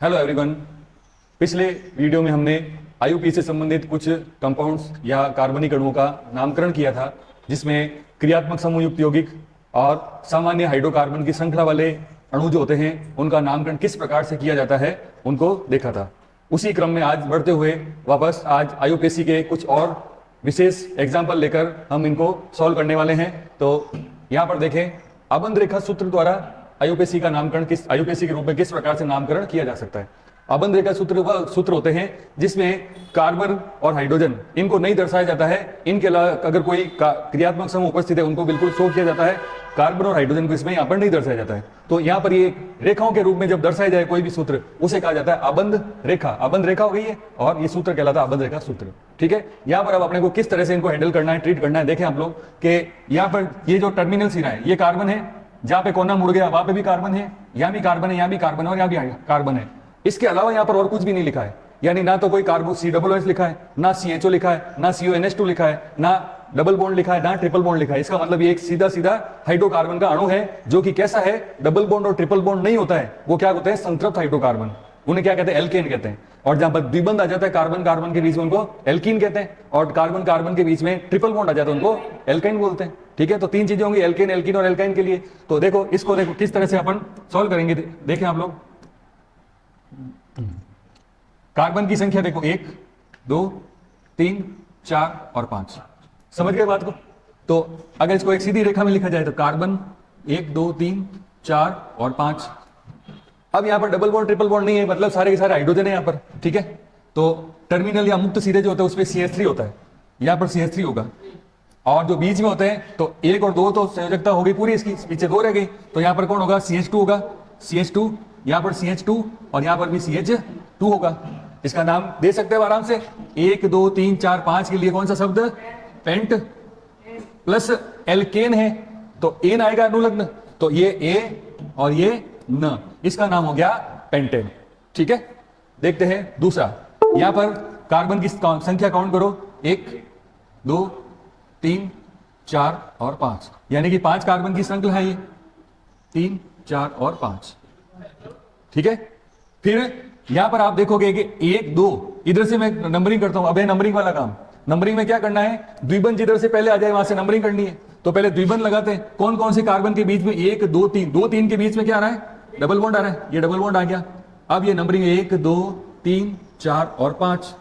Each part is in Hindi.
Hello everyone. पिछले वीडियो में हमने आईयूपी से संबंधित कुछ कंपाउंड्स या कार्बनिक अणुओं का नामकरण किया था, जिसमें क्रियात्मक समूह युक्त यौगिक और सामान्य हाइड्रोकार्बन की श्रृंखला वाले अणु जो होते हैं उनका नामकरण किस प्रकार से किया जाता है उनको देखा था। उसी क्रम में आज बढ़ते हुए वापस आज आईयूपीएससी के कुछ और विशेष एग्जाम्पल लेकर हम इनको सॉल्व करने वाले हैं। तो यहाँ पर देखें, आबंध रेखा सूत्र द्वारा आईयूपीएससी का नामकरण आईयूपीएससी के रूप में किस प्रकार से नामकरण किया जा सकता है। आबंध रेखा सूत्र वह सूत्र होते हैं जिसमें कार्बन और हाइड्रोजन इनको नहीं दर्शाया जाता है, इनके अलावा अगर कोई क्रियात्मक समूह उपस्थित है उनको बिल्कुल शो किया जाता है। कार्बन और हाइड्रोजन को इसमें यहाँ पर नहीं दर्शाया जाता है। तो यहाँ पर ये रेखाओं के रूप में जब दर्शाया जाए कोई भी सूत्र उसे कहा जाता है आबंध रेखा। आबंध रेखा हो गई है और ये सूत्र कहलाता है आबंध रेखा सूत्र। ठीक है, यहाँ पर अब अपने को किस तरह से इनको हैंडल करना है, ट्रीट करना है, देखें आप लोग कि यहाँ पर ये जो टर्मिनल सिरा है ये कार्बन है, जहां पे कोना मुड़ गया वहां पे भी कार्बन है, यहाँ भी कार्बन है, यहाँ भी कार्बन है और यहाँ भी कार्बन है। इसके अलावा यहाँ पर और कुछ भी नहीं लिखा है, यानी ना तो कोई कार्बो COOH लिखा है, ना CHO लिखा है, ना CONH2 लिखा है, ना डबल बॉन्ड लिखा है, ना ट्रिपल बॉन्ड लिखा है। इसका मतलब ये एक सीधा सीधा हाइड्रोकार्बन का अणु है, जो कि कैसा है, डबल बॉन्ड और ट्रिपल बॉन्ड नहीं होता है, वो क्या होते हैं, संतृप्त हाइड्रोकार्बन। उन्हें क्या कहते हैं, एल्केन कहते हैं। और जहां पर द्विबंध आ जाता है कार्बन कार्बन के बीच में उनको एल्कीन कहते हैं, और कार्बन कार्बन के बीच में ट्रिपल बॉन्ड आ जाता है उनको एल्काइन बोलते हैं। ठीक है, तो तीन चीजें होंगी, एल्केन, एल्कीन और एल्काइन के लिए। तो देखो इसको, देखो किस तरह से अपन सॉल्व करेंगे। देखें आप लोग, कार्बन की संख्या देखो 1 2 3 4 और 5। समझ गए बात को। तो अगर इसको एक सीधी रेखा में लिखा जाए तो कार्बन 1 2 3 4 और 5। अब यहां पर डबल बॉन्ड ट्रिपल बॉन्ड नहीं है, मतलब सारे के सारे हाइड्रोजन है यहां पर। ठीक है, तो टर्मिनल या मुक्त सिरे जो होते हैं उसपे CH3 होता है, यहां पर CH3 होगा। और जो बीच में होते हैं तो 1 और 2 तो संयोजकता हो गई पूरी, इसकी पीछे 2 रह गई, तो यहां पर कौन होगा, CH2 होगा। CH2, यहां पर CH2 और यहां पर भी CH2 होगा। इसका नाम दे सकते हैं आराम से, 1 2 3 4 5 के लिए कौन सा शब्द, पेंट प्लस एल्केन है तो एन आएगा अनुलग्न, तो ये ए और ये न, इसका नाम हो गया पेंटेन। ठीक है, देखते हैं दूसरा। यहां पर कार्बन की संख्या काउंट करो, 1 2 3 4 और 5, यानी कि 5 कार्बन की श्रृंखला है ये, 3 4 और 5। ठीक है, फिर यहां पर आप देखोगे कि 1 2, इधर से मैं नंबरिंग करता हूं। अब है नंबरिंग वाला काम। नंबरिंग में क्या करना है, द्विबंध जिधर से पहले आ जाए वहां से नंबरिंग करनी है। तो पहले द्विबंध लगाते हैं, कौन कौन से कार्बन के बीच में, 1 2 3, 2 3 के बीच में क्या आ रहा है, डबल बॉन्ड आ रहा है, ये डबल बॉन्ड आ गया। अब ये नंबरिंग 1 2 3 4 और 5,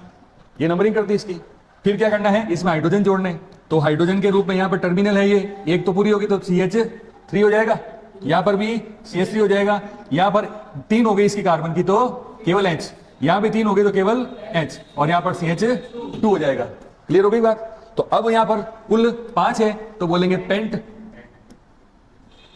ये नंबरिंग करती है इसकी। फिर क्या करना है, इसमें हाइड्रोजन जोड़ने, तो हाइड्रोजन के रूप में यहाँ पर टर्मिनल है, ये एक तो पूरी होगी तो CH3 हो जाएगा, यहाँ पर भी CH3 हो जाएगा, यहाँ पर 3 हो गई इसकी कार्बन की तो केवल H, यहाँ भी 3 हो गई तो केवल H, और यहाँ पर CH2 हो जाएगा। क्लियर हो गई बात। तो अब यहाँ पर कुल 5 है तो बोलेंगे पेंट।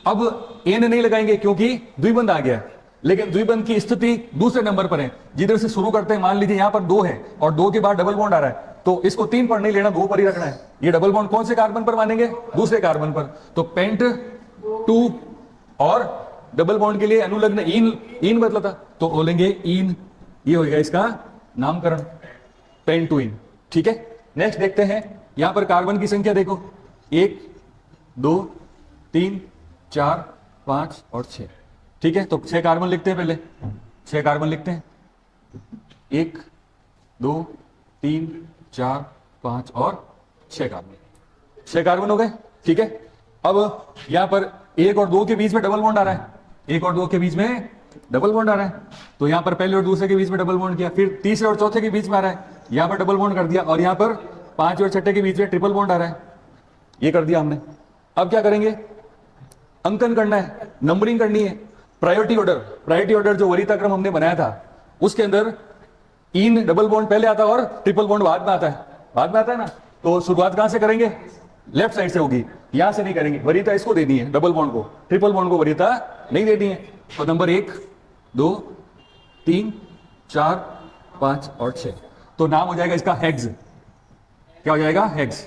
अब एन नहीं लगाएंगे क्योंकि द्विबंध आ गया, लेकिन द्विबंध की स्थिति दूसरे नंबर पर है, जिधर से शुरू करते हैं। मान लीजिए यहाँ पर 2 है और 2 के बाद डबल बॉन्ड आ रहा है, तो इसको 3 पर नहीं लेना, 2 पर ही रखना है। ये डबल बॉन्ड कौन से कार्बन पर मानेंगे, दूसरे कार्बन पर, तो पेंट 2 और डबल बॉन्ड के लिए अनुलग्न इन बदलता तो बोलेंगे इन, ये होगा इसका नामकरण, पेंटुइन। ठीक है, नेक्स्ट देखते हैं। यहां पर कार्बन की संख्या देखो, 1 2 3 4 5 और 6। ठीक है, तो 6 कार्बन लिखते हैं, पहले 6 कार्बन लिखते हैं, 1 2 3 4 5 और 6 कार्बन, 6 कार्बन हो गए। ठीक है, अब यहां पर 1 और 2 के बीच में डबल बॉन्ड आ रहा है, 1 और 2 के बीच में डबल बॉन्ड आ रहा है, तो यहां पर पहले और दूसरे के बीच में डबल बॉन्ड किया, फिर तीसरे और चौथे के बीच में आ रहा है, यहां पर डबल बॉन्ड कर दिया, और यहां पर 5 और 6 के बीच में ट्रिपल बॉन्ड आ रहा है, ये कर दिया हमने। अब क्या करेंगे, अंकन करना है, नंबरिंग करनी है, प्रायोरिटी ऑर्डर जो वरीयता क्रम हमने बनाया था उसके अंदर इन डबल बॉन्ड पहले आता है और ट्रिपल बॉन्ड बाद में आता है, ना। तो शुरुआत कहां से करेंगे, लेफ्ट साइड से होगी, यहां से नहीं करेंगे। वरीयता इसको देनी है, डबल बॉन्ड को, ट्रिपल बॉन्ड को वरीयता नहीं देनी है। तो नंबर 1 2 3 4 5 और 6, तो नाम हो जाएगा इसका हेक्स। क्या हो जाएगा, हेक्स।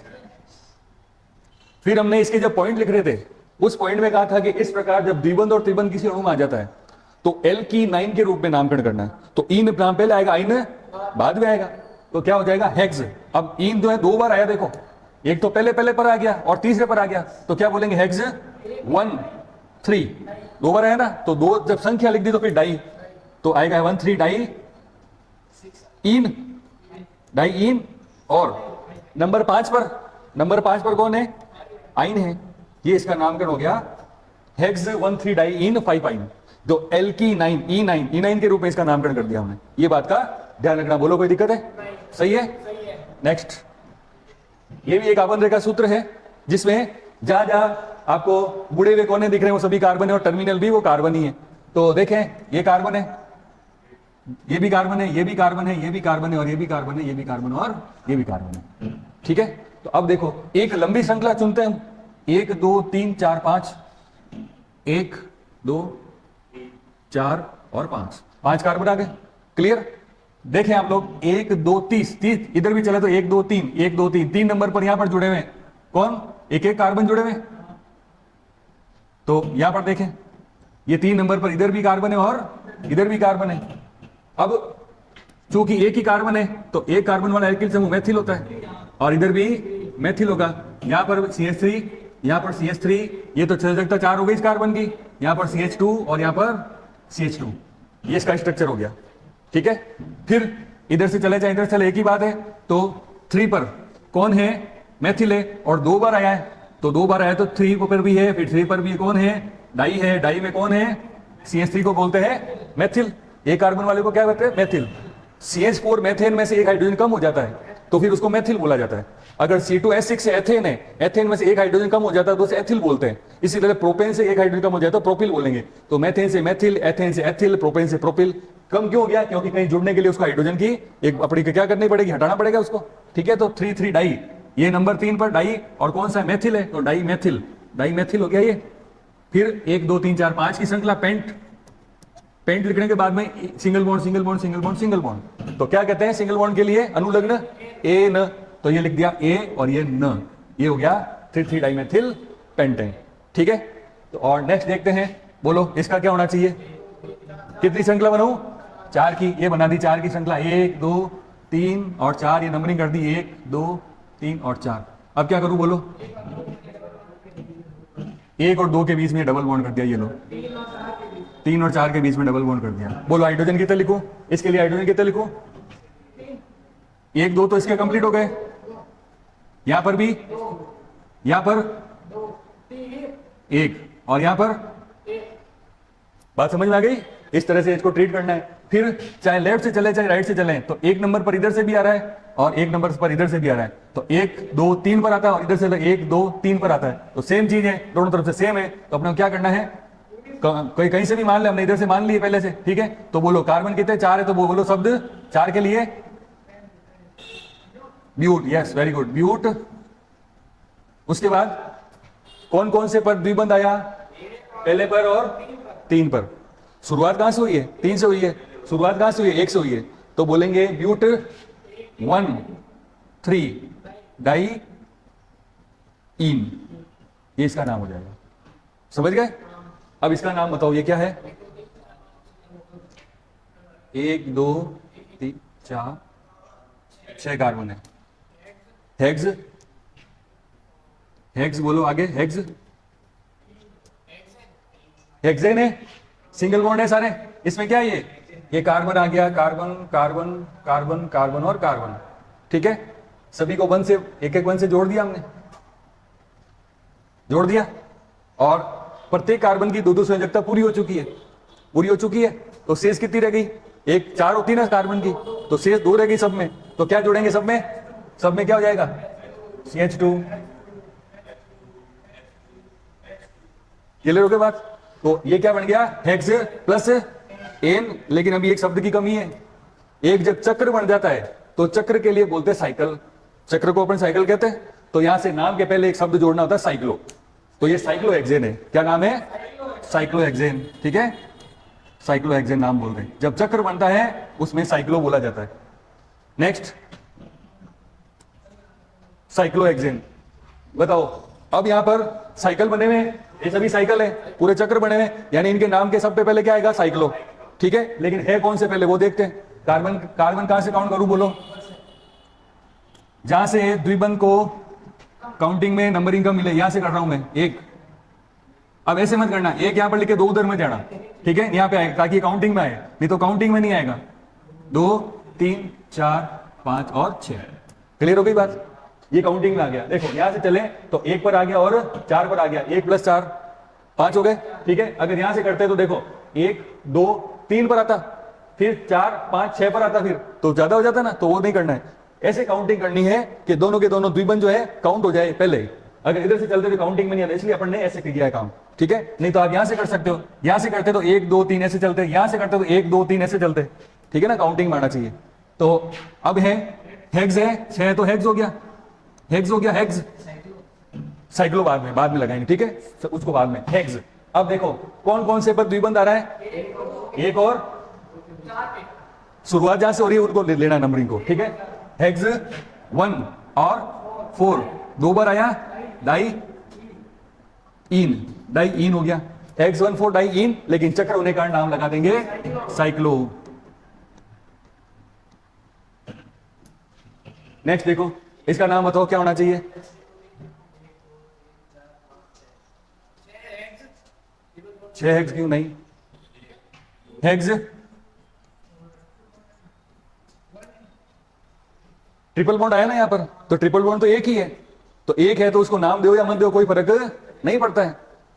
फिर हमने इसके जब पॉइंट लिख रहे थे उस पॉइंट में कहा था कि इस प्रकार जब द्विबंध और त्रिबंध किसी अणु में आ जाता है तो एल्कीनाइन के रूप में नामकरण करना है। तो इन नाम पहले आएगा, आइन बाद में आएगा, तो क्या हो जाएगा, हेक्स। अब इन जो है 2 बार आया, देखो, एक तो पहले पर आ गया और तीसरे पर आ गया, तो क्या बोलेंगे, हेक्स 1 3, 2 बार आया ना, तो 2 जब संख्या लिख दी तो फिर डाई, तो आएगा 1,3 डाई इन। और नंबर 5 पर कौन है? आइन है। ये इसका नामकरण हो गया हेक्स 1,3 डाई इन 5 आइन। तो एल्कीनाइन E9 के रूप में इसका नामकरण कर दिया हमने। ये बात का ध्यान रखना। बोलो कोई दिक्कत है? सही है। नेक्स्ट, ये भी एक आबंध रेखा सूत्र है जिसमें जहां जहां आपको बुढ़े हुए कोने दिख रहे हैं वो सभी कार्बन है और टर्मिनल भी वो कार्बन ही है। तो देखें, ये कार्बन है, ये भी कार्बन है, ये भी कार्बन है, ये भी कार्बन है, और ये भी कार्बन है, ये भी कार्बन और ये भी कार्बन है। ठीक है। तो अब देखो, एक लंबी श्रृंखला चुनते हैं हम, 1 2 3 4 5, 1 2 4 और 5 कार्बन आ गए। क्लियर? देखें आप लोग, 1 2 30 इधर भी चले तो 1 2 3 1 2 3 3 नंबर पर यहां पर जुड़े हुए कौन? एक कार्बन जुड़े हुए। तो यहां पर देखें, ये 3 नंबर पर इधर भी कार्बन है और इधर भी कार्बन है। अब चूंकि एक ही कार्बन है तो एक कार्बन वाला एल्किल समूह मेथिल होता है, और इधर भी मेथिल होगा। यहां पर CH3, यहां पर CH3, ये तो संयोजकता 4 हो गई इस कार्बन की। यहां पर CH2 और यहां पर CH2, ये इसका स्ट्रक्चर हो गया। ठीक है। फिर इधर से चले जाए, इधर चले, एक ही बात है। तो 3 पर कौन है? मेथिल है, और 2 बार आया है। तो 2 बार आया तो 3 पर भी है, फिर 3 पर भी कौन है? डाई है। डाई में कौन है? CH3 को बोलते हैं मेथिल। एक कार्बन वाले को क्या कहते हैं? मेथिल। CH4 मेथेन में से एक हाइड्रोजन कम हो जाता है तो फिर उसको मेथिल बोला जाता है। अगर C2H6 से एथेन है, एथेन में से एक हाइड्रोजन कम हो जाता है तो उसे एथिल बोलते हैं। इसी तरह प्रोपेन से एक हाइड्रोजन कम हो जाता है तो प्रोपिल बोलेंगे। तो मेथेन से मेथिल, एथेन से एथिल, प्रोपेन से प्रोपिल। कम क्यों हो गया? क्योंकि कहीं जुड़ने के लिए उसको हाइड्रोजन की एक अपनी क्या करनी पड़ेगी? हटाना पड़ेगा उसको। ठीक है। तो 3 डाई, ये नंबर 3 पर डाई, और कौन सा? मेथिल है, तो डाई मेथिल हो गया ये। फिर 1 2 3 4 5 की श्रृंखला पेंट लिखने के बाद में single bond single bond single bond single bond. तो क्या कहते हैं सिंगल बॉन्ड के लिए? अनुलग्न ए न। तो ये लिख दिया ए और ये न, ये हो गया 3 डाइमेथिल पेंटेन। ठीक है। तो और नेक्स्ट देखते हैं, बोलो इसका क्या होना चाहिए? कितनी श्रृंखला बनाऊं? 4 की। ये बना दी 4 की श्रृंखला, 1 2 3 और 4, ये नंबरिंग कर दी 1 2 3 और 4। अब क्या करूं बोलो? 1 और 2 के बीच में डबल बॉन्ड कर दिया, ये लो 3 और 4 के बीच में डबल बॉन्ड कर दिया। बोलो हाइड्रोजन कितने लिखूं? इसके लिए हाइड्रोजन कितने लिखूं? 1 2 तो इसके कंप्लीट हो गए। यहां पर भी, यहां पर 1 और यहां पर, बात समझ में आ गई? इस तरह से इसको ट्रीट करना है। फिर चाहे लेफ्ट से चले चाहे राइट से चले, तो 1 नंबर पर इधर से भी आ रहा है और 1 नंबर पर इधर से भी आ रहा है। तो 1 2 3 पर आता है और इधर से 1 2 3 पर आता है। तो सेम चीज है, दोनों तरफ से सेम है। तो अपने क्या करना है? कोई कहीं से भी मान ले, हमने इधर से मान लिए पहले से। ठीक है। तो बोलो कार्बन कितने? 4 है, तो बोलो शब्द 4 के लिए ब्यूट। यस, वेरी गुड, ब्यूट। उसके बाद कौन कौन से पर द्विबंध आया? पहले पर और 3 पर। शुरुआत कहां से हुई है? 3 से हुई है। शुरुआत कहां से हुई है? 1 से हुई है। तो बोलेंगे ब्यूट 1 3 डाई इन, ये इसका नाम हो जाएगा। समझ गए? अब इसका नाम बताओ, ये क्या है? 1 2 3 4 6 कार्बन है। हेक्स, हेक्स बोलो आगे। हेक्स, हेक्सेन है, सिंगल बॉन्ड है सारे। इसमें क्या है? ये कार्बन आ गया, कार्बन कार्बन कार्बन कार्बन और कार्बन। ठीक है। सभी को 1 से एक 1 से जोड़ दिया हमने, जोड़ दिया। और प्रत्येक कार्बन की 2 संयोजकता पूरी हो चुकी है, पूरी हो चुकी है। तो शेष कितनी रह गई? 1 4 होती है ना कार्बन की, तो शेष 2 रह गई सब में। तो क्या जोड़ेंगे सब में? सब में क्या हो जाएगा? CH2। क्लियर हो गया बात? तो ये क्या बन गया? Hex plus N. लेकिन अभी एक शब्द की कमी है। एक जब चक्र बन जाता है तो चक्र के लिए बोलते हैं साइकिल। चक्र को अपन साइकिल कहते हैं। तो यहां से नाम के पहले एक शब्द जोड़ना होता है साइक्लो। तो ये साइक्लोहेक्सेन है। क्या नाम है? साइक्लोहेक्सेन। ठीक है। साइक्लोहेक्सेन नाम बोल रहे हैं। जब चक्र बनता है उसमें साइक्लो बोला जाता है। Next, cyclohexane. बताओ, अब यहां पर साइकिल बने हुए हैं, ये सभी साइकिल है, पूरे चक्र बने हुए हैं, यानी इनके नाम के सब पे पहले क्या आएगा? साइक्लो। ठीक है। लेकिन है कौन से पहले वो देखते हैं। कार्बन, कार्बन कहां से काउंट करूं बोलो? जहां से द्विबंध को काउंटिंग में नंबरिंग का मिले, यहां से कर रहा हूं मैं 1। अब ऐसे मत करना, एक यहां पर लिख के 2 उधर में जाना, ठीक है, यहां पे आएगा ताकि काउंटिंग में आए, नहीं तो काउंटिंग में नहीं आएगा। 2 3 4 5 और 6। क्लियर हो गई बात? ये काउंटिंग में आ गया। देखो यहां से चले तो 1 पर आ गया और 4 पर आ गया, 1 + 4 5 हो गए, ठीक है। अगर यहां से करते तो देखो 1 2 3 पर आता, फिर 4 5 6 पर आता, फिर तो ज्यादा हो जाता ना, तो वो नहीं करना है। ऐसे काउंटिंग करनी है कि दोनों के दोनों द्विबंध जो है काउंट हो जाए पहले ही। अगर इधर से चलते तो काउंटिंग में नहीं आता, इसलिए अपन ने ऐसे किया है काम, ठीक है। नहीं तो आप यहां से कर सकते हो, यहां से करते तो 1 2 3 ऐसे चलते, यहां से करते तो 1 2 3 ऐसे चलते, ठीक है ना, काउंटिंग में आना चाहिए। तो अब है हेक्स है 6, तो हेक्स हो गया, हेक्स हो गया, हेक्स। साइक्लो बाद में लगाएंगे, ठीक है, उसको बाद में। हेक्स। अब देखो कौन कौन से पर द्विबंध आ रहा है, एक और शुरुआत जहां से हो रही है उनको लेना नंबरिंग को, ठीक है। हेक्स 1 और 4 2 बार आया, डाई इन हो गया। हेक्स 1 4 डाई इन, लेकिन चक्र होने का नाम लगा देंगे साइक्लो। नेक्स्ट देखो, इसका नाम बताओ क्या होना चाहिए? 6 हेक्स क्यों नहीं? हेक्स ट्रिपल बॉन्ड आया ना यहां पर, तो ट्रिपल बॉन्ड तो एक ही है, तो एक है तो उसको नाम दो या मत दो कोई फर्क नहीं पड़ता है।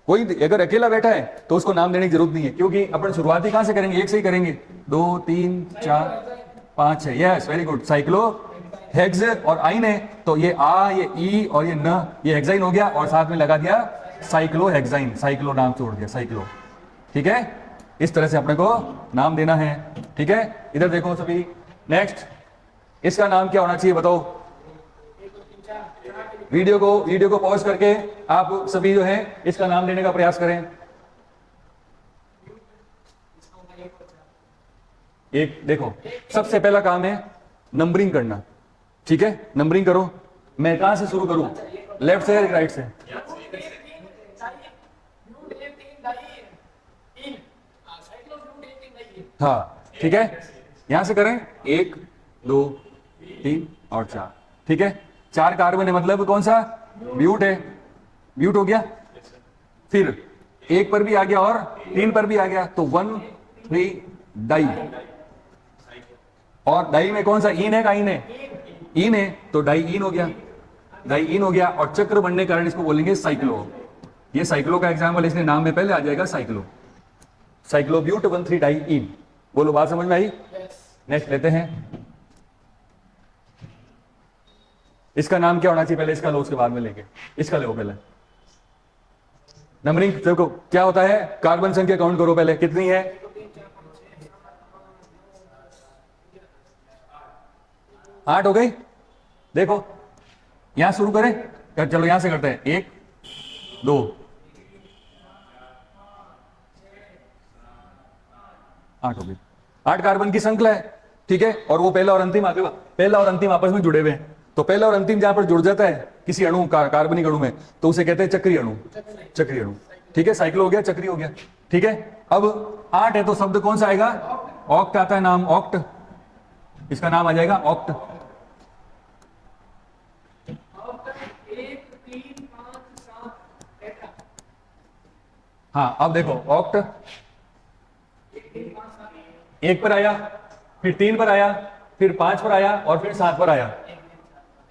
कोई अगर अकेला बैठा है तो उसको नाम देने की जरूरत नहीं है, क्योंकि अपन शुरुआती कहां से करेंगे, एक से ही करेंगे। 2 3 4 5 6, yes very good. Cyclo hex और आइन है, तो ये आ, ये ई और ये न, ये हेक्साइन हो गया, और साथ में लगा दिया साइक्लो हेक्साइन, साइक्लो नाम छोड़ दिया, साइक्लो, ठीक है। इस तरह से अपने को नाम देना है, ठीक है। इधर देखो सभी। नेक्स्ट, इसका नाम क्या होना चाहिए बताओ? वीडियो को पॉज करके आप सभी जो है इसका नाम देने का प्रयास करें। एक देखो, सबसे पहला काम है नंबरिंग करना, ठीक है। नंबरिंग करो। मैं कहां से शुरू करूं, लेफ्ट से या राइट से? हाँ ठीक है, यहां से करें। 1 2 3 और 4, ठीक है। 4 कार्बन है, मतलब कौन सा? ब्यूट है, ब्यूट हो गया। फिर 1 पर भी आ गया और 3 पर भी आ गया, तो 1 3 डाई। और डाई में कौन सा? इन है का इन है? इन है, तो डाई इन हो गया, डाई इन हो गया। और चक्र बनने के कारण इसको बोलेंगे साइक्लो। ये साइक्लो का एग्जाम्पल, इसने नाम में पहले आ जाएगा साइक्लो, साइक्लोब्यूट 1 3 डाई इन। बोलो बात समझ में आई? नेक्स्ट लेते हैं, इसका नाम क्या होना चाहिए? पहले इसका लो, उसके बाद में लेंगे इसका। लो पहले नंबरिंग। देखो क्या होता है, कार्बन संख्या काउंट करो पहले, कितनी है? 8 हो गई। देखो यहां शुरू करें, चलो यहां से करते हैं। 1 2 8 हो गई। 8 कार्बन की श्रृंखला है, ठीक है। और वो पहला और अंतिम आगे, पहला और अंतिम आपस में जुड़े हुए हैं, तो पहला और अंतिम जहां पर जुड़ जाता है किसी अणु कार्बनिक अणु में, तो उसे कहते हैं चक्रीय अणु, चक्रीय अणु, ठीक है। साइक्लो हो गया, चक्रीय हो गया, ठीक है। अब 8 है तो शब्द कौन सा आएगा? ऑक्ट आता है नाम, ऑक्ट। इसका नाम आ जाएगा ऑक्ट। 1 3 5 7 हाँ अब देखो, ऑक्ट 1 पर आया, फिर 3 पर आया, फिर 5 पर आया, और फिर 7 पर आया।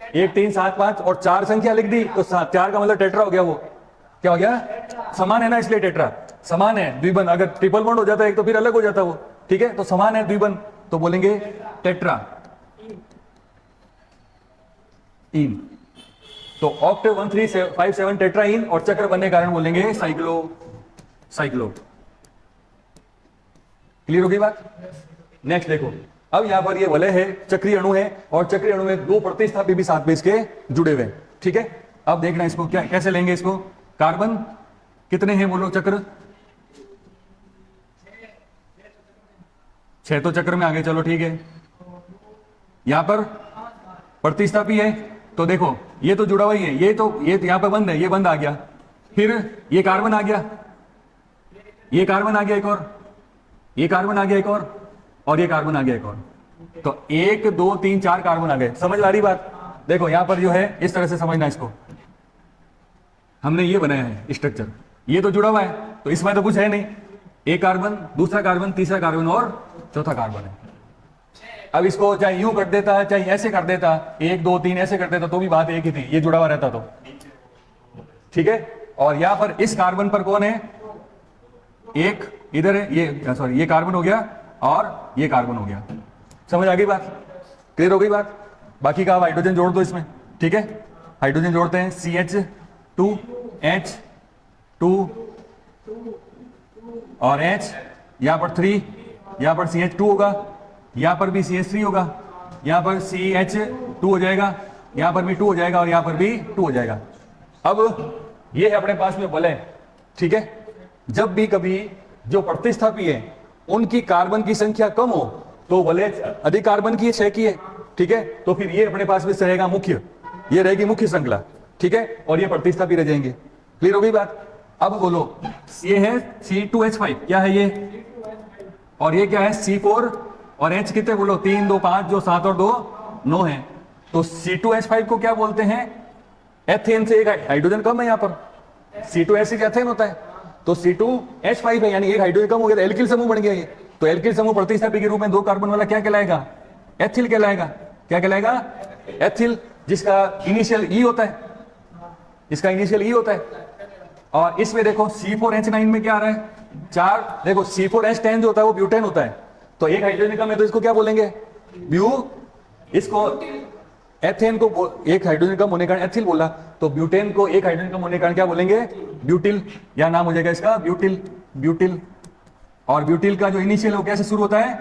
1 3 7 5 और 4 संख्या लिख दी, तो 4 का मतलब टेट्रा हो गया। वो क्या हो गया? समान है ना, इसलिए टेट्रा समान है। द्विबंध अगर ट्रिपल बॉन्ड हो जाता है एक तो फिर अलग हो जाता वो, ठीक है। तो समान है द्विबंध, तो बोलेंगे टेट्रा इन। तो ऑक्ट 1 3 5 7 टेट्रा इन, और चक्र बनने के कारण बोलेंगे साइक्लो, साइक्लो। क्लियर हो गई बात? नेक्स्ट देखो, अब यहां पर ये वलय है, चक्रीय अणु है, और चक्रीय अणु में 2 प्रतिस्थापी भी साथ में इसके जुड़े हुए, ठीक है। अब देखना इसको क्या कैसे लेंगे इसको। कार्बन कितने हैं बोलो? चक्र 6 तो चक्र में आ गए, चलो ठीक है। यहां पर प्रतिस्थापी है, तो देखो ये तो जुड़ा हुआ ही है, ये तो यहां पर बंद है, ये बंद आ गया। फिर ये कार्बन आ गया, ये कार्बन आ गया एक और, ये कार्बन आ गया एक और ये कार्बन आ गया एक और। तो 1 2 3 4 कार्बन आ गए। समझ आ रही बात? देखो यहां पर जो है इस तरह से समझना इसको, हमने ये बनाया है स्ट्रक्चर, ये तो जुड़ा हुआ है, तो इसमें तो कुछ है नहीं, एक कार्बन, दूसरा कार्बन, तीसरा कार्बन और चौथा कार्बन है। अब इसको चाहे यूं कर देता, चाहे ऐसे कर देता, 1 2 3 ऐसे कर देता, तो भी बात एक ही थी, ये जुड़ा हुआ रहता तो ठीक है। और यहां पर इस कार्बन पर कौन है, एक इधर है, ये सॉरी ये कार्बन हो गया और ये कार्बन हो गया। समझ आ गई बात, क्लियर हो गई बात। बाकी का हाइड्रोजन जोड़ दो इसमें, ठीक है। हाइड्रोजन जोड़ते हैं, CH2H2 और H, यहां पर 3, यहां पर CH2 होगा, यहां पर भी CH3 होगा, यहां पर CH2 हो जाएगा, यहां पर भी 2 हो जाएगा और यहां पर भी 2 हो जाएगा। अब ये है अपने पास में वलय, ठीक है। जब भी कभी जो प्रतिस्थापी है उनकी कार्बन की संख्या कम हो तो वलय अधिक कार्बन की है, 6 की है, ठीक है। तो फिर ये अपने पास में रहेगा मुख्य, ये रहेगी मुख्य श्रृंखला, ठीक है, और ये प्रतिस्थापी रह जाएंगे। क्लियर हो गई बात। अब बोलो, ये है C2H5, क्या है ये, और ये क्या है C4 और H कितने बोलो, 3 2 5, जो 7 और 2 9 है। तो C2H5 को क्या बोलते हैं, एथेन से एक हाइड्रोजन कम है, यहां पर C2H6 एथेन होता है, तो C2H5 है, यानी एक हाइड्रोजन कम हो गया, तो एल्किल समूह बन गया ये। तो एल्किल समूह प्रतिस्थापी के रूप में 2 कार्बन वाला क्या कहलाएगा, एथिल कहलाएगा। क्या कहलाएगा, एथिल, जिसका इनिशियल ई होता है, इसका इनिशियल ई होता है। और इसमें देखो C4H9 में क्या आ रहा है, 4, देखो C4H10 जो होता है वो ब्यूटेन होता है, तो एक हाइड्रोजन कम है, तो इसको क्या बोलेंगे, ब्यू। इसको एथेन को एक हाइड्रोजन कम होने के कारण एथिल बोला, तो ब्यूटेन को एक हाइड्रोजन कम होने के कारण क्या बोलेंगे, ब्यूटिल, या नाम हो जाएगा इसका ब्यूटिल, ब्यूटिल। और ब्यूटिल का जो इनिशियल हो कैसे शुरू होता है,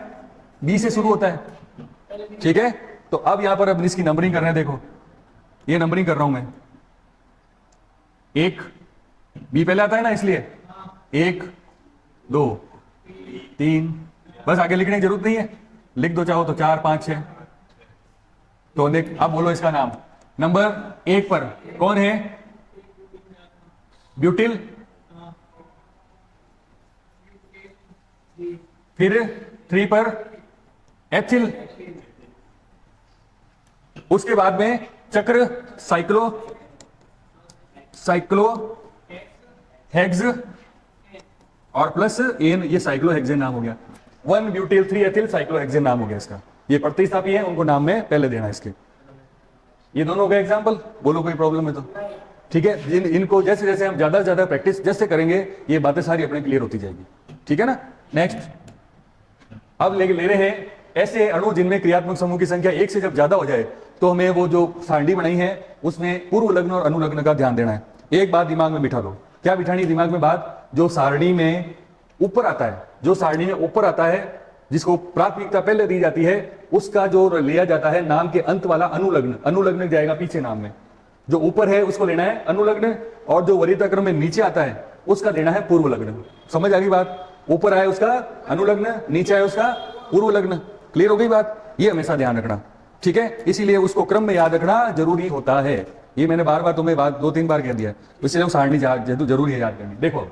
बी से शुरू होता है, ठीक है। तो अब यहां पर अब इसकी नंबरिंग कर रहे हैं, देखो ये नंबरिंग कर रहा हूं मैं, 1 बी पहले आता है ना, इसलिए 1 2 3, बस आगे लिखने की जरूरत नहीं है, लिख दो चाहो तो 4 5 6। तो देख, अब बोलो इसका नाम। नंबर 1 पर कौन है, ब्यूटिल, फिर 3 पर एथिल, उसके बाद में चक्र साइक्लो हेक्स और प्लस एन, ये साइक्लोहेक्सेन नाम हो गया। 1 ब्यूटिल 3 एथिल साइक्लोहेक्सेन नाम हो गया इसका। ये प्रतिस्थापी है, उनको नाम में पहले देना इसके। ये दोनों का एग्जांपल, बोलो कोई प्रॉब्लम है तो, ठीक है। इनको जैसे जैसे हम ज्यादा से ज्यादा प्रैक्टिस जैसे करेंगे ये बातें सारी अपने क्लियर होती जाएगी, ठीक है ना। नेक्स्ट, अब ले रहे हैं ऐसे अणु जिनमें क्रियात्मक समूह की संख्या 1 से जब ज्यादा हो जाए तो हमें वो जो सारणी बनाई है उसमें पूर्व लग्न और अनुलग्न का ध्यान देना है। एक बात दिमाग में बिठा लो, क्या बिठानी दिमाग में बात, जो सारणी में ऊपर आता है, जो सारणी में ऊपर आता है, जिसको प्राथमिकता पहले दी जाती है, उसका जो लिया जाता है नाम के अंत वाला अनुलग्न, अनुलग्न जाएगा पीछे नाम में। जो ऊपर है उसको लेना है अनुलग्न, और जो वरीयता क्रम में नीचे आता है उसका देना है पूर्व लग्न। समझ आ गई बात, ऊपर आए उसका अनुलग्न, नीचे आए उसका पूर्व लग्न। क्लियर हो गई बात, ये हमेशा ध्यान रखना, ठीक है। इसीलिए उसको क्रम में याद रखना जरूरी होता है, ये मैंने बार बार तुम्हें बात 2-3 बार कह दिया, इसलिए सारणी जरूरी है याद करनी। देखो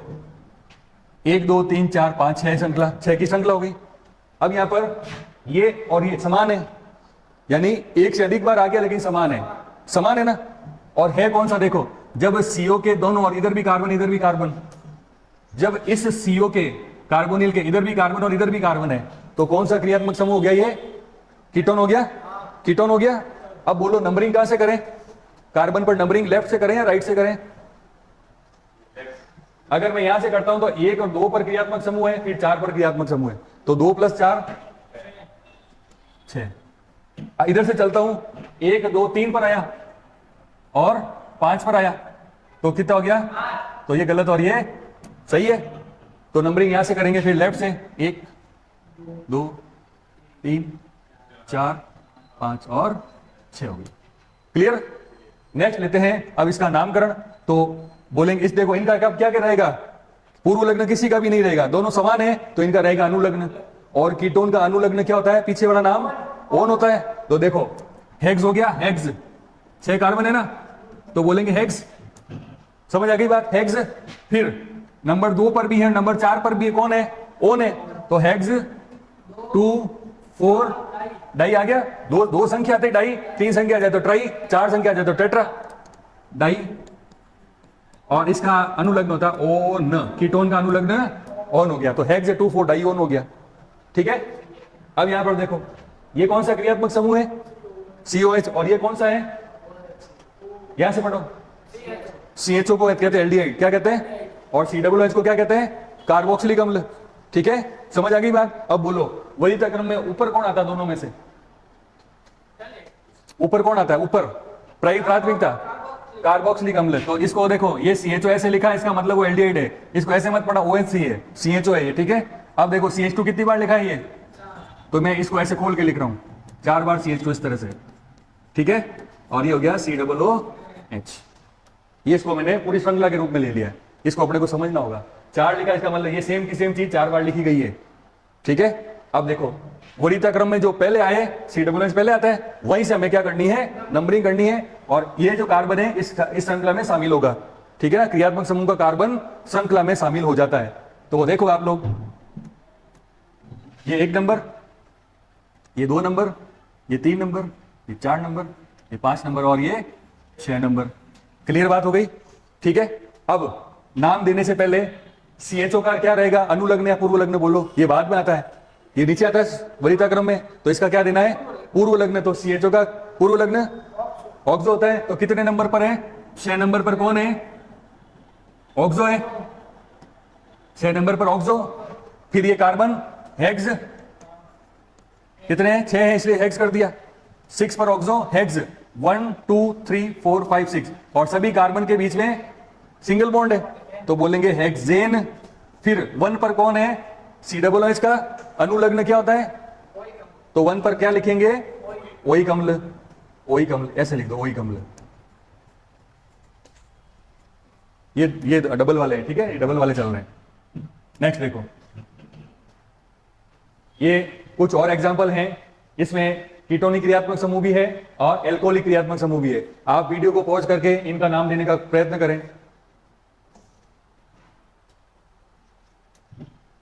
1 2 3 4 5 6 श्रृंखला, 6 की श्रृंखला हो गई। अब यहां पर ये और ये समान है, यानी एक से अधिक बार आ गया लेकिन समान है, समान है ना। और है कौन सा, देखो जब CO के दोनों और इधर भी कार्बन इधर भी कार्बन, जब इस CO के कार्बोनिल के इधर भी कार्बन और इधर भी कार्बन है, तो कौन सा क्रियात्मक समूह हो गया, ये कीटोन हो गया, कीटोन हो गया। अब बोलो नंबरिंग कहां से करें, कार्बन पर नंबरिंग लेफ्ट से करें या राइट से करें। अगर मैं यहां से करता हूं तो 1 और 2 पर क्रियात्मक समूह है, फिर 4 पर क्रियात्मक समूह है, तो 2 + 4 6। इधर से चलता हूं, 1 2 3 पर आया और 5 पर आया, तो कितना हो गया, तो ये गलत और ये सही है। तो नंबरिंग यहां से करेंगे, फिर लेफ्ट से 1 2 3 4 5 और 6 हो गई। क्लियर। नेक्स्ट लेते हैं अब इसका नामकरण, तो बोलेंगे इस, देखो इनका क्या रहेगा, पूर्व लग्न किसी का भी नहीं रहेगा, दोनों समान है, तो इनका रहेगा अनुलग्न। और कीटोन का अनुलग्न क्या होता है, पीछे वाला नाम ओन होता है। तो देखो हेक्स हो गया, हेक्स 6 कार्बन है ना, तो बोलेंगे हेक्स। समझ आ गई बात, हेक्स। फिर नंबर 2 पर भी है, नंबर 4 पर भी है, कौन है, ओन है, तो हेक्स 2 4 डाई आ गया। दो संख्या आते डाई, 3 संख्या आ जाए तो ट्राई, 4 संख्या आ जाए तो टेट्रा, डाई और इसका अनुलग्न होता है ओन, कीटोन का अनुलग्न ऑन हो गया, तो हेक्स 2,4 डाइओन हो गया। ठीक है, अब यहां पर देखो ये कौन सा क्रियात्मक समूह है, COH, और ये कौन सा है, यहां से पढ़ो, CHO को कहते हैं एल्डिहाइड, क्या कहते हैं, और COOH को क्या कहते हैं, कार्बोक्सिलिक अम्ल। ठीक है, समझ आ गई बात। अब बोलो वरीयता क्रम में ऊपर कौन आता है दोनों में से, ऊपर कौन आता है, ऊपर प्राथमिकता कार्बोक्सिलिक अम्ल। तो इसको देखो ये CHO ऐसे लिखा है, इसका मतलब वो एल्डिहाइड है, इसको ऐसे मत पढ़ा OH है, CHO है ये। ठीक है, अब देखो CH2 कितनी बार लिखा है ये, तो मैं इसको ऐसे खोल के लिख रहा हूं 4 बार CH2 इस तरह से। ठीक है, और ये हो गया COOH, ये इसको मैंने पूरी श्रृंखला के रूप में ले लिया है, इसको अपने को समझना होगा। 4 लिखा, इसका मतलब ये सेम की सेम चीज 4 बार लिखी गई है। ठीक है, अब देखो वरीयता क्रम में जो पहले आए COOH पहले आता है, वहीं से हमें क्या करनी है, नंबरिंग करनी है, और ये जो कार्बन है इस श्रृंखला में शामिल होगा। ठीक है ना, क्रियात्मक समूह का कार्बन श्रृंखला में शामिल हो जाता है। तो वो देखो आप लोग, ये 1 नंबर, ये 2 नंबर, ये 3 नंबर, ये 4 नंबर, ये 5 नंबर, और ये 6 नंबर। क्लियर बात हो गई। ठीक है, अब नाम देने से पहले CHO का क्या रहेगा, अनुलग्न या पूर्वलग्न, बोलो, ये बाद में आता है, ये नीचे आता है वरीयता क्रम में, तो इसका क्या देना है, पूर्वलग्न। तो CHO का पूर्वलग्न ऑक्सो होता है, तो कितने नंबर पर है, 6 नंबर पर कौन है, ऑक्सो है, 6 नंबर पर ऑक्सो। फिर ये कार्बन हेक्स कितने हैं, 6 है, इसलिए हेक्स कर दिया, 6 पर ऑक्सो, हेक्स 1 2 3 4 5 6, और सभी कार्बन के बीच में सिंगल बॉन्ड है, तो बोलेंगे हेक्सेन। फिर 1 पर कौन है, COOH का अनुलग्न क्या होता है, तो 1 पर क्या लिखेंगे, ओइक अम्ल, ओइक अम्ल ऐसे लिख दो, ओइक अम्ल। ये डबल वाले हैं, ठीक है, ये डबल वाले चल रहे हैं। नेक्स्ट देखो, ये कुछ और एग्जांपल हैं, इसमें कीटोनिक क्रियात्मक समूह भी है और एल्कोहलिक क्रियात्मक समूह भी है। आप वीडियो को पॉज करके इनका नाम देने का प्रयत्न करें।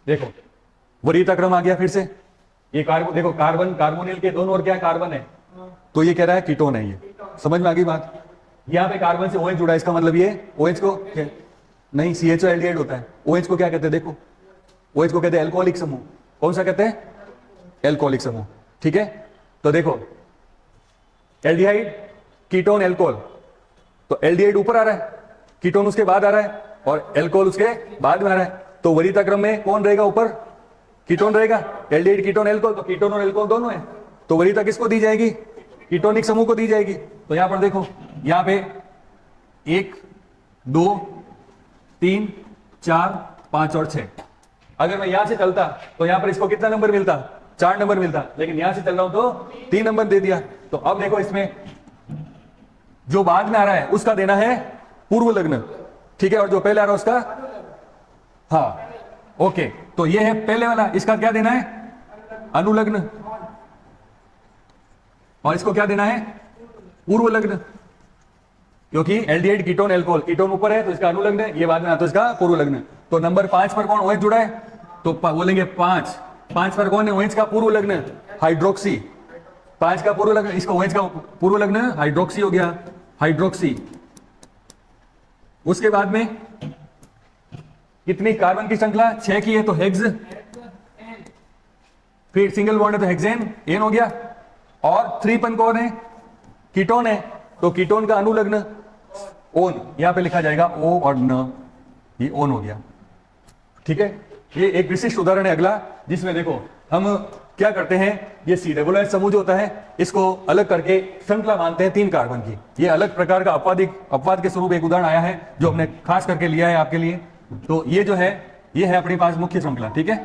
देखो वरीयता क्रम आ गया फिर से, ये कार्बन देखो, कार्बन कार्बोनिल के दोनों और क्या कार्बन है, तो ये कह रहा है कीटोन है, ये समझ में आ गई बात। यहाँ पे कार्बन से OH जुड़ा है, इसका मतलब ये OH को नहीं, CHO एल्डिहाइड होता है, OH को क्या कहते हैं, देखो OH को कहते हैं एल्कोहलिक समूह। कौन सा कहते हैं, एल्कोहलिक समूह। ठीक है, तो देखो एल्डिहाइड कीटोन एल्कोहल, तो एल्डिहाइड ऊपर आ रहा है, कीटोन उसके बाद आ रहा है, और एल्कोहल उसके बाद में आ रहा है। तो वरीयता क्रम में कौन रहेगा ऊपर, कीटोन रहेगा, एल्डिहाइड कीटोन एल्कोहल, तो कीटोन और एल्कोहल दोनों है, तो वरीयता किसको दी जाएगी, कीटोनिक समूह को दी जाएगी। तो यहां पर देखो, यहां पे 1 2 3 4 5 और 6, अगर मैं यहां से चलता तो यहां पर इसको कितना नंबर मिलता, 4 नंबर मिलता, लेकिन यहां से चल रहा हूं तो 3 नंबर दे दिया। तो अब देखो इसमें जो बाद में आ रहा है उसका देना है पूर्व लग्न, ठीक है, और जो पहले आ रहा है उसका, हाँ ओके, तो ये है पहले वाला, इसका क्या देना है, अनुलग्न, और इसको क्या देना है, पूर्व लग्न, क्योंकि एल्डिहाइड कीटोन एल्कोहल, कीटोन ऊपर है तो इसका अनुलग्न है, ये बाद में आता है इसका पूर्व लग्न। तो नंबर 5 पर कौन OH जुड़ा है, तो बोलेंगे 5 पर कौन है OH का पूर्व लग्न, हाइड्रोक्सी, 5 का पूर्व लग्न, इसका OH का पूर्व लग्न हाइड्रोक्सी हो गया, हाइड्रोक्सी। उसके बाद में कितनी कार्बन की श्रृंखला, 6 की है, तो हेक्स, फिर सिंगल बॉन्ड है तो हेक्सेन, एन हो गया, और 3 पन कौन है, कीटोन है, तो कीटोन का अनुलग्न ओन, यहां पे लिखा जाएगा O और न, ये ओन हो गया। ठीक है, ये एक विशिष्ट उदाहरण है अगला, जिसमें देखो हम क्या करते हैं, ये COOH समूह जो होता है इसको अलग करके श्रृंखला मानते हैं 3 कार्बन की। ये अलग प्रकार का अपवाद के स्वरूप एक उदाहरण आया है जो हमने खास करके लिया है आपके लिए। तो ये जो है, ये है अपने पास मुख्य श्रृंखला, ठीक है,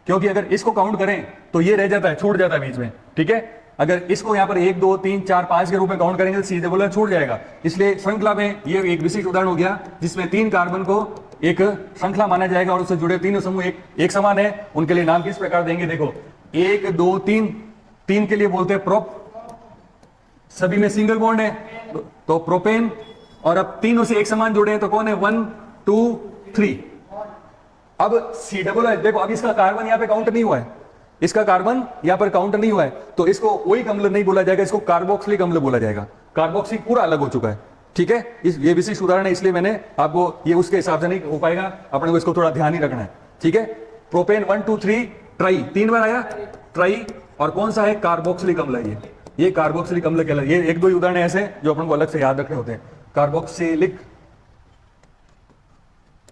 क्योंकि अगर इसको काउंट करें तो ये रह जाता है, छूट जाता है बीच में। ठीक है, अगर इसको यहाँ पर 1 2 3 4 5 के रूप में काउंट करेंगे तो COOH छूट जाएगा, इसलिए श्रृंखला में ये एक विशिष्ट उदाहरण हो गया जिसमें 3 कार्बन को एक श्रृंखला माना जाएगा और उससे जुड़े तीनों समूह एक समान है। उनके लिए नाम किस प्रकार देंगे, देखो 1 2 3, 3 के लिए बोलते हैं प्रोप, सभी में सिंगल बॉन्ड है तो प्रोपेन, और अब तीनों से एक समान जुड़े हैं तो कौन है, 1 2 3। अब COOH देखो, अब इसका कार्बन यहाँ पे काउंट नहीं हुआ है, इसका कार्बन यहाँ पर काउंट नहीं हुआ है, तो इसको ओइक अम्ल नहीं बोला जाएगा, इसको कार्बोक्सिलिक अम्ल बोला जाएगा। कार्बोक्सिलिक पूरा अलग हो चुका है, ठीक है, इस ये विशिष्ट उदाहरण है, इसलिए मैंने आपको ये उसके हिसाब से नहीं हो पाएगा, अपने को इसको थोड़ा ध्यान ही रखना है। ठीक है, प्रोपेन 1 2 3 ट्राई 3 बार आया ट्राई, और कौन सा है, कार्बोक्सिलिक अम्ल है ये कार्बोक्सिलिक अम्ल कहलाता है। ये एक दो उदाहरण ऐसे जो अपन को अलग से याद रखने होते हैं, कार्बोक्सिलिक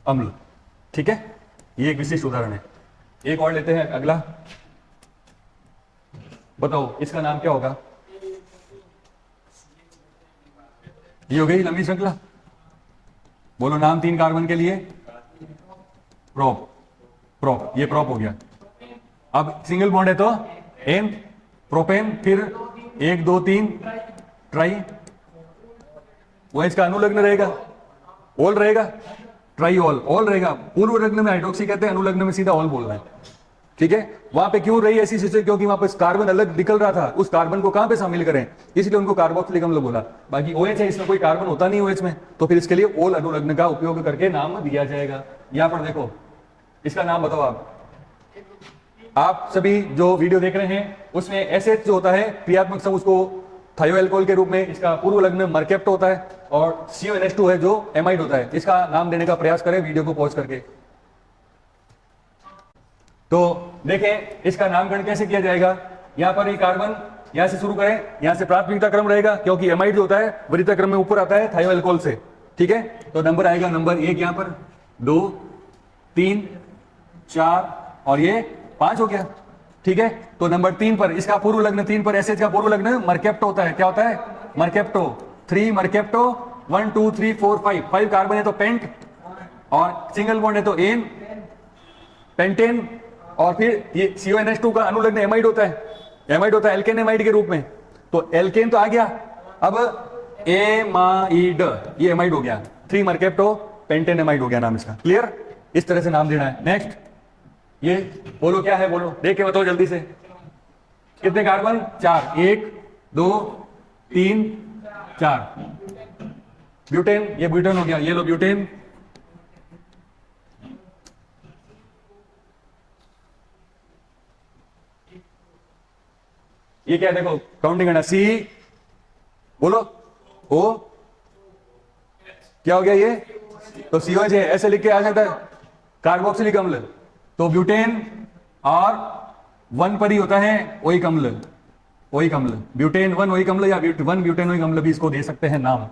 अम्ल। ठीक है, ये एक विशिष्ट उदाहरण है। एक और लेते हैं, अगला बताओ इसका नाम क्या होगा। ये हो गई लंबी श्रृंखला, बोलो नाम 3 कार्बन के लिए, प्रोप प्रोप, ये प्रोप हो गया। अब सिंगल बॉन्ड है तो एन प्रोपेन, फिर 1 2 3 ट्राई, वो इसका अनुलग्न रहेगा, ओल रहेगा, ट्राई ऑल रहेगा। पूर्व लग्न में हाइड्रोक्सी कहते हैं, अनुलग्न में सीधा ऑल बोल रहे हैं। ठीक है, वहां पे क्यों रही ऐसी सिचुएशन, क्योंकि वहां पे कार्बन अलग निकल रहा था, उस कार्बन को कहां पे शामिल करें, इसलिए उनको कार्बोक्सिलिक अम्ल बोला। बाकी OH है, इसमें कोई कार्बन होता नहीं OH में, तो फिर इसके लिए ओल अनुलग्न का उपयोग करके नाम दिया जाएगा। यहां पर देखो, इसका नाम बताओ आप सभी जो वीडियो देख रहे हैं, उसमें एसएच जो होता है क्रियात्मक समूह, उसको थायोएल्कोहल के रूप में, इसका पूर्व लग्न मर्केप्ट होता है, और CONH2 है जो एमाइड होता है। इसका नाम देने का प्रयास करें वीडियो को पॉज करके। तो देखें इसका नामकरण कैसे किया जाएगा। यहां पर ये कार्बन यहां से शुरू करें, यहां से प्राथमिकता क्रम रहेगा, क्योंकि एमाइड जो होता है वरीयता क्रम में ऊपर आता है थायोएल्कोहल से। ठीक है, तो नंबर आएगा नंबर 1 यहां पर, 2 3 4 और ये 5 हो गया। ठीक है, तो नंबर 3 पर इसका पूर्व लग्न, 3 पर एसएच का पूर्व लग्न मर्केप्टो होता है। क्या होता है, मर्केप्टो। 3 मर्केप्टो, 1 2 3 4 5 कार्बन है तो पेंट, और सिंगल बॉन्ड है तो एन पेंटेन, और फिर ये CONH2 का अनुलग्न एमाइड होता है एल्केन एमाइड के रूप में। तो एल्केन तो आ गया, अब एमाइड, ये एमाइड हो गया। 3 मर्केप्टो पेंटेन एमाइड हो गया नाम इसका। क्लियर, इस तरह से नाम देना है। नेक्स्ट ये बोलो क्या है, बोलो देख के बताओ जल्दी से। कितने कार्बन, 4, 1 2 3 4। ब्यूटेन, ये ब्यूटेन हो गया, ये लो ब्यूटेन। ये क्या, देखो काउंटिंग करना, सी बोलो, ओ क्या हो गया ये, तो COH है, ऐसे लिख के आ जाता है कार्बोक्सिलिक अम्ल। तो ब्यूटेन और 1 पर ही होता है ओइक अम्ल, ब्यूटेन 1 ओइक अम्ल, या 1 ब्यूटेन ओइक अम्ल भी इसको दे सकते हैं नाम।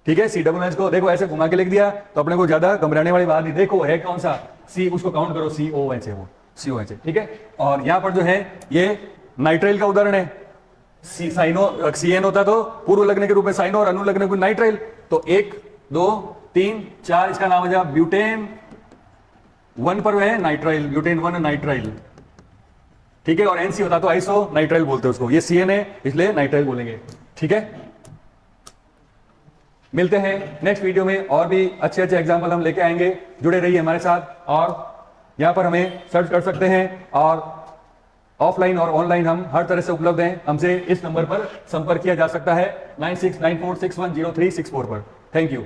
ठीक है, COOH को देखो ऐसे घुमा के लिख दिया तो अपने को ज्यादा घबराने वाली बात नहीं। देखो है कौन सा, सी, उसको काउंट करो, COH है वो, COH है। ठीक है, और यहां पर जो है ये नाइट्राइल का उदाहरण है। CN होता तो पूर्व लग्न के रूप में साइनो, और अनुलग्न को नाइट्राइल। तो 1 2 3 4 इसका नाम हो जाए ब्यूटेन। 1 पर है नाइट्राइल, ब्यूटेन 1 नाइट्राइल। ठीक है, और NC होता तो आइसो नाइट्राइल बोलते हैं उसको। ये CN है इसलिए नाइट्राइल बोलेंगे। ठीक है, मिलते हैं नेक्स्ट वीडियो में, और भी अच्छे अच्छे एग्जाम्पल हम लेके आएंगे। जुड़े रहिए हमारे साथ, और यहां पर हमें सर्च कर सकते हैं, और ऑफलाइन और ऑनलाइन हम हर तरह से उपलब्ध हैं। हमसे इस नंबर पर संपर्क किया जा सकता है 9694610364 पर। Thank you.